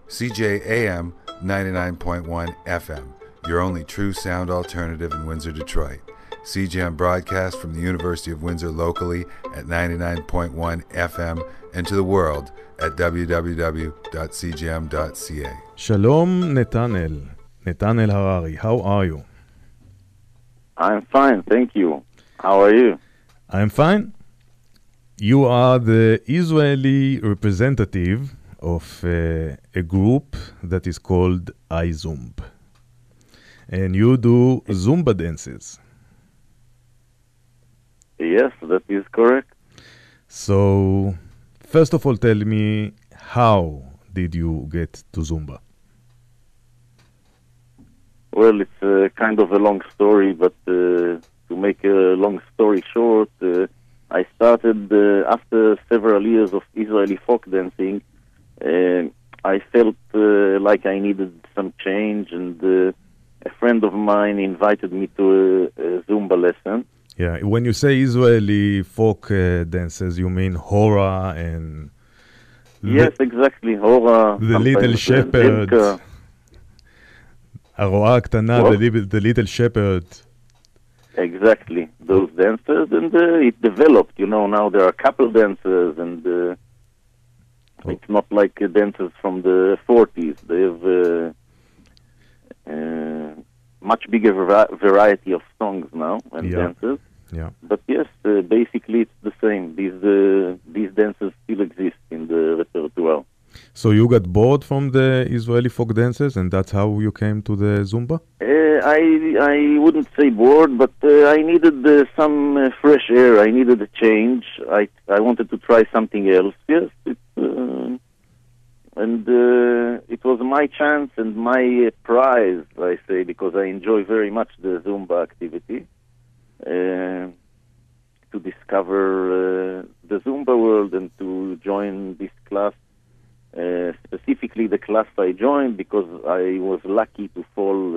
CJAM 99.1 FM, your only true sound alternative in Windsor, Detroit. CJAM broadcasts from the University of Windsor locally at 99.1 FM and to the world at www.cjam.ca. Shalom, Netanel Harary. How are you? I'm fine, thank you. How are you? I'm fine. You are the Israeli representative of a group that is called zumb. And you do Zumba dances. Yes, that is correct. So, first of all, tell me, how did you get to Zumba? Well, it's kind of a long story, but to make a long story short, I started after several years of Israeli folk dancing. I felt like I needed some change, and a friend of mine invited me to a Zumba lesson. Yeah, when you say Israeli folk dances, you mean Hora and... Yes, exactly, Hora. The Little Shepherd. הרועה הקטנה, the Little Shepherd. Exactly, those dancers, and it developed, now there are couple dancers, and it's not like dancers from the 40s. They have much bigger variety of songs now and dances. Yeah. But yes, basically it's the same. These dances still exist in the repertoire. So you got bored from the Israeli folk dances, and that's how you came to the Zumba? I wouldn't say bored, but I needed some fresh air. I needed a change. I wanted to try something else. Yes, and it was my chance and my prize, I say, because I enjoy very much the Zumba activity, to discover the Zumba world and to join this class. Specifically the class I joined, because I was lucky to fall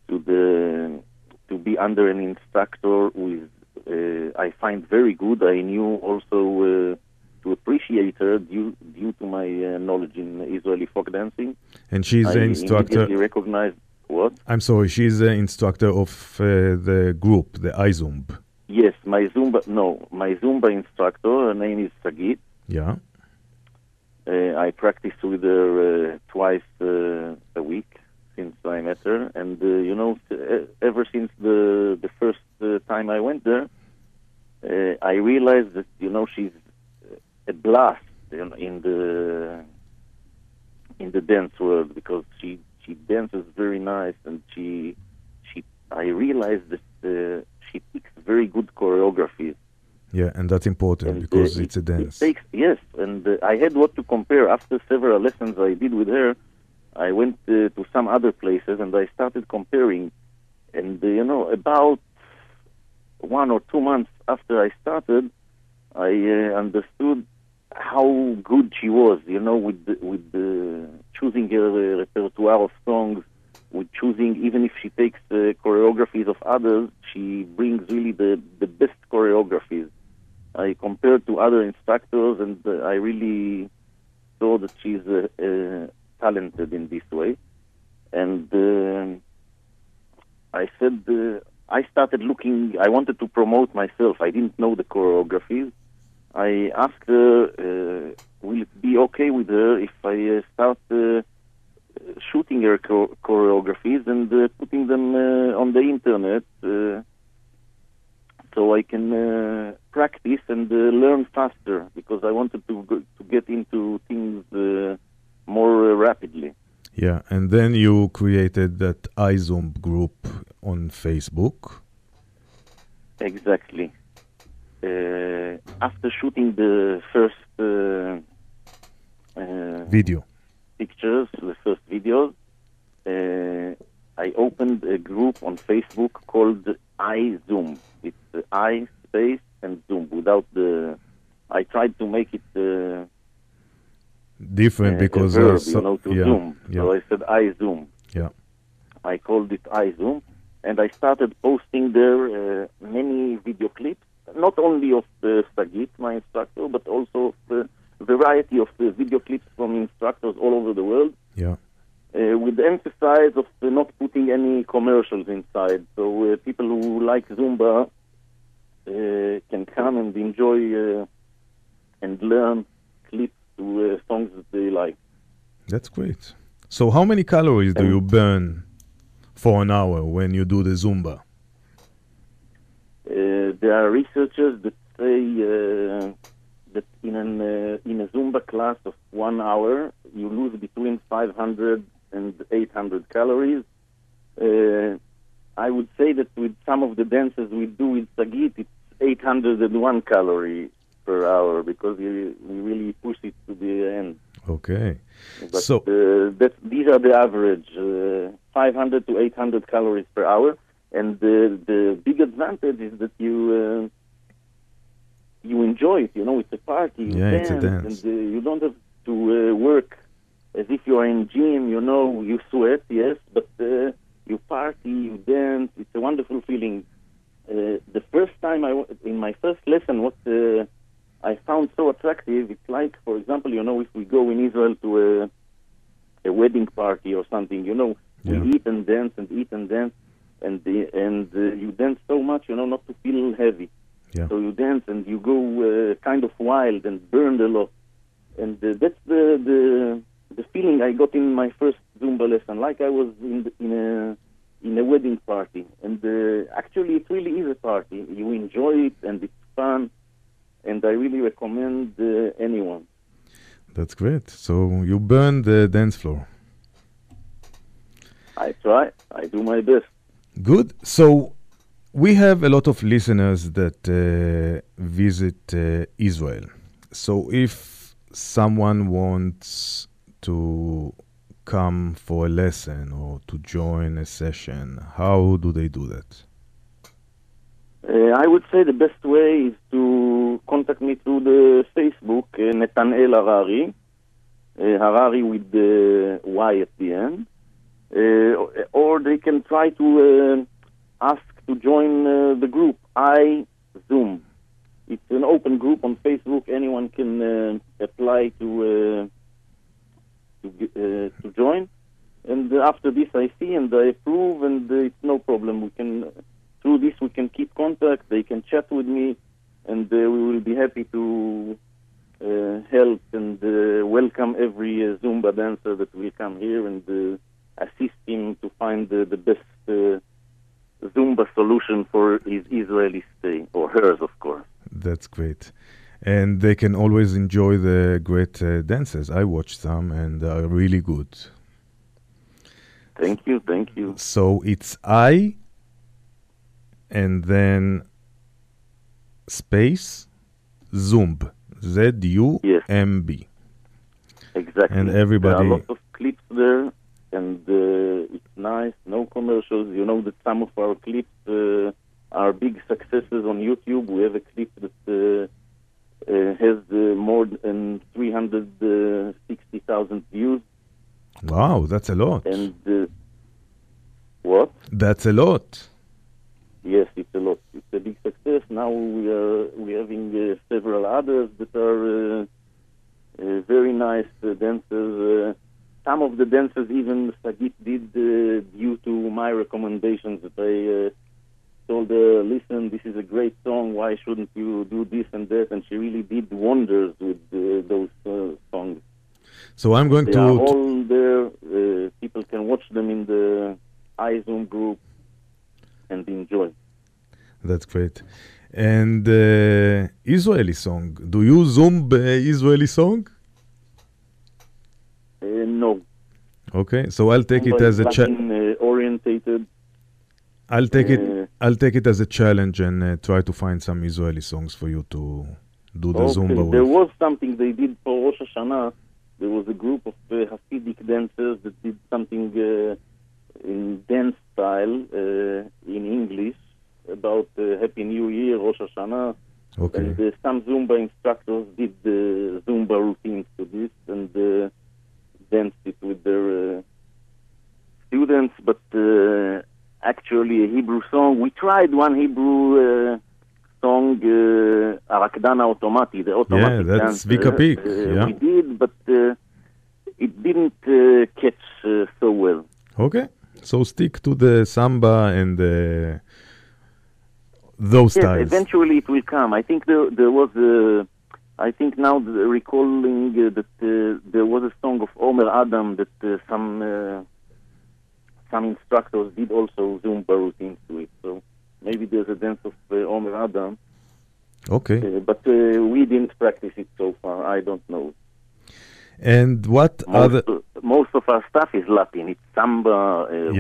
to be under an instructor who is I find very good. I knew also to appreciate her due to my knowledge in Israeli folk dancing. And she's an instructor. I recognized what? I'm sorry, she's an instructor of the group, the zumb. Yes, my Zumba instructor. Her name is Sagit. Yeah. I practice with her twice a week since I met her, and ever since the first time I went there, I realized that she's a blast in the dance world, because she dances very nice, and I realized that she picks very good choreographies. Yeah, and that's important, because it's a dance. Yes, and I had what to compare. After several lessons I did with her, I went to some other places, and I started comparing. And, about 1 or 2 months after I started, I understood how good she was, with choosing her repertoire of songs, with choosing, even if she takes choreographies of others, she brings really the best choreographies. I compared to other instructors, and I really saw that she's talented in this way. And I said, I started looking, I wanted to promote myself. I didn't know the choreographies. I asked her, will it be okay with her if I start shooting her choreographies and putting them on the internet, so I can practice and learn faster, because I wanted to get into things more rapidly. Yeah, and then you created that zumb group on Facebook. Exactly. After shooting the first video pictures, the first videos, I opened a group on Facebook called zumb. It's I space and zoom without the. I tried to make it different, because a verb, to zoom. Yeah. So I said zoom. Yeah. I called it zoom, and I started posting there many video clips, not only of Sagit, my instructor, but also of variety of video clips from instructors all over the world. Yeah. With the emphasis of not putting any commercials inside. So people who like Zumba can come and enjoy and learn clips to songs that they like. That's great. So how many calories do you burn for an hour when you do the Zumba? There are researchers that say that in a Zumba class of 1 hour, you lose between 500 and 800 calories. I would say that with some of the dances we do with Sagit, it's 801 calorie per hour because we really push it to the end. Okay. But So these are the average, 500 to 800 calories per hour. And the big advantage is that you enjoy it. You know, it's a party. You it's a dance. And you don't have to work as if you are in gym. You know, you sweat, yes, but you party, you dance. It's a wonderful feeling. The first time in my first lesson, what I found so attractive, it's like, for example, you know, if we go in Israel to a wedding party or something, you know, we eat and dance and eat and dance. And you dance so much, you know, not to feel heavy. Yeah. So you dance and you go kind of wild and burn a lot. And that's the feeling I got in my first Zumba lesson, like I was in a wedding party. And actually, it really is a party. You enjoy it and it's fun. And I really recommend anyone. that's great. So you burn the dance floor. I try. I do my best. Good. So we have a lot of listeners that visit Israel. So if someone wants to come for a lesson or to join a session, how do they do that? I would say the best way is to contact me through the Facebook, Netanel Harary, Harary with the Y at the end. Or they can try to ask to join the group zumb. It's an open group on Facebook. Anyone can apply to join. And after this, I see and I approve, and it's no problem. Through this we can keep contact. They can chat with me, and we will be happy to help and welcome every Zumba dancer that will come here and assist him to find the best Zumba solution for his Israeli stay, or hers, of course. That's great. And they can always enjoy the great dances. I watched some and are really good. Thank you, thank you. So it's I and then space Zumb. ZUMB. Yes. Exactly. And everybody... There are lots of clips there. And it's nice, no commercials. You know that some of our clips are big successes on YouTube. We have a clip that has more than 360,000 views. Wow, that's a lot. And what? That's a lot. Yes, it's a lot. It's a big success. Now we're having several others that are very nice dancers. Some of the dances even Sagit did due to my recommendations that I told her, listen, this is a great song, why shouldn't you do this and that? And she really did wonders with those songs. So I'm going they are all there. People can watch them in the iZoom group and enjoy. That's great. And Israeli song. Do you zumb Israeli song? No. Okay, so I'll take it as a orientated. I'll take it as a challenge and try to find some Israeli songs for you to do the Zumba with. There was something they did for Rosh Hashanah. There was a group of Hasidic dancers that did something in dance style in English about Happy New Year, Rosh Hashanah. Okay. And some Zumba instructors did the Zumba routines to this and danced it with their students, but actually a Hebrew song. We tried one Hebrew song Arakdan Automati, the automatic that's dance. Vika Peak. Yeah. We did, but it didn't catch so well. Okay, so stick to the samba and those styles. Eventually it will come. I think there was I think now recalling that there was a song of Omer Adam that some instructors did also Zumba routines to it. So maybe there's a dance of Omer Adam. Okay. But we didn't practice it so far. I don't know. And what most of our stuff is Latin. It's samba,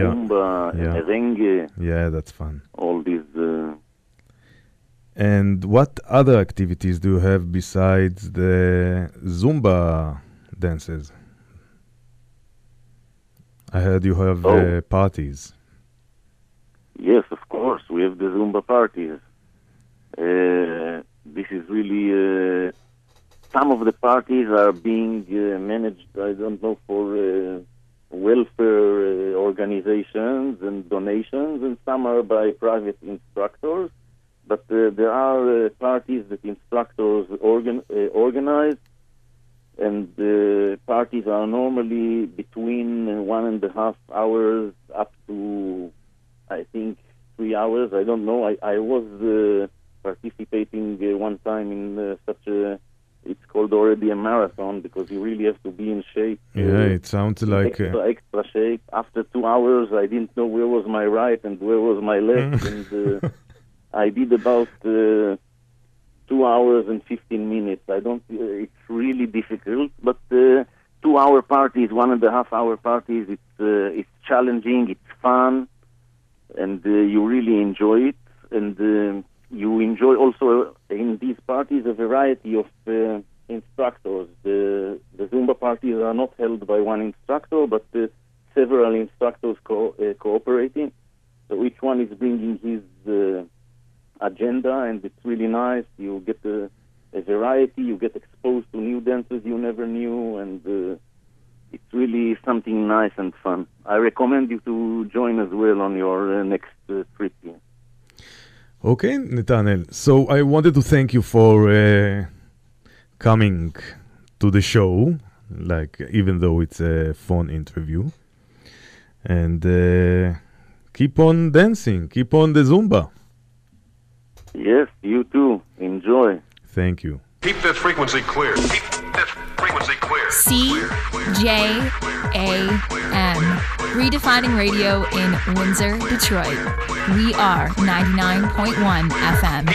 rumba, merengue. Yeah, that's fun. All these. And what other activities do you have besides the Zumba dances? I heard you have parties. Yes, of course. We have the Zumba parties. This is really... some of the parties are being managed, I don't know, for welfare organizations and donations, and some are by private instructors. But there are parties that instructors organize, and the parties are normally between 1.5 hours up to, I think, 3 hours. I don't know. I was participating one time in such a, it's called already a marathon, because you really have to be in shape. Yeah, it sounds like... Extra shape. After 2 hours, I didn't know where was my right and where was my left, and... I did about 2 hours and 15 minutes. It's really difficult, but 2 hour parties, 1.5 hour parties, it's challenging, it's fun, and you really enjoy it. And you enjoy also in these parties a variety of instructors. The Zumba parties are not held by one instructor, but several instructors cooperating. So each one is bringing his agenda, and it's really nice. You get a variety, you get exposed to new dances you never knew, and it's really something nice and fun. I recommend you to join as well on your next trip here. Okay, Netanel. So I wanted to thank you for coming to the show, even though it's a phone interview. And keep on dancing, keep on the Zumba. Yes, you too. Enjoy. Thank you. Keep this frequency clear. Keep this frequency clear. CJAM. Redefining radio in Windsor, Detroit. We are 99.1 FM.